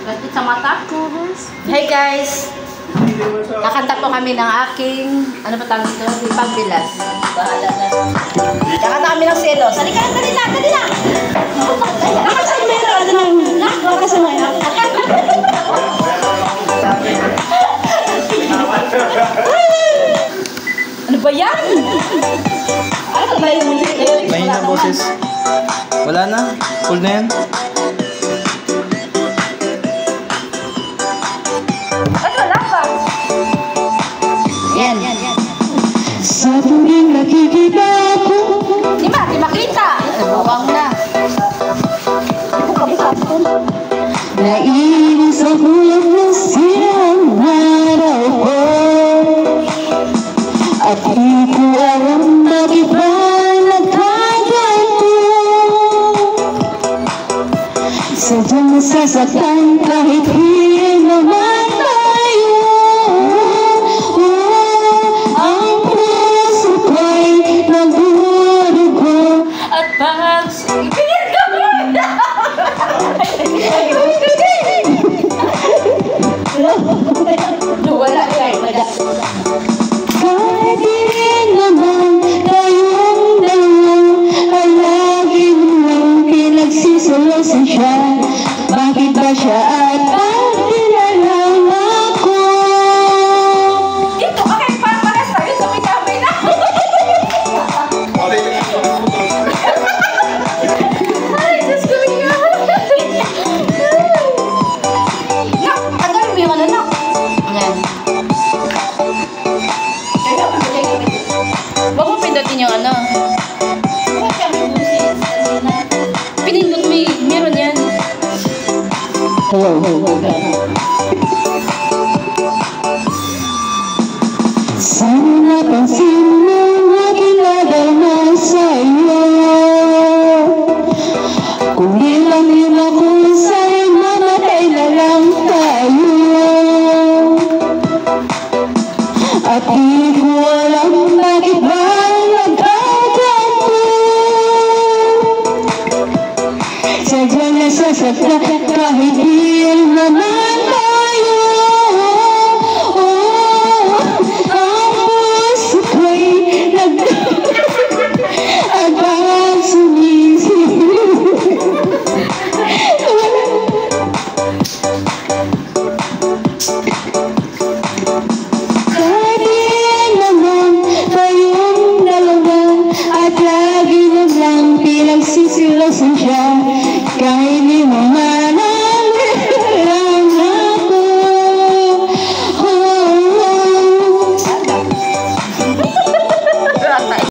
Gatit sa mata. Hey guys! Kakanta po kami ng aking, ano pa tawag ito? Pagbilas. Bahala na. Kakanta kami ng selo. Sali ka lang, dali na, dali na! Nakasal mo yun, ano nang, nakasal mo yun. Ano ba yan? Ano ba yung music? Mahina boses. Wala na? Full na yan? Ano, wala pa? Yan, yan, yan. Sa tuwing nakikita ko, Di makita. Buwang na. nainis ako na sirang araw ko. At di ko alam bakit ba nagkaganto. Sadyang nasasaktan kahit hindi naman tayo. Ang puso ko'y nagurugo. At pag-sipin ka mo! Wala yan. Kahit hindi naman tayong dalawa, ay lagi mo lang pinagsisalosan siya. Bakit ba siya at bakit na lang ako? Ito, okay, para-paras tayo sa may kamay na. Ay, Diyos ko nga. Nak, tagal mo yung ano, nak. Yan. Huwag mo pindutin yung ano. Pinindot mo meron yan. Sana napansin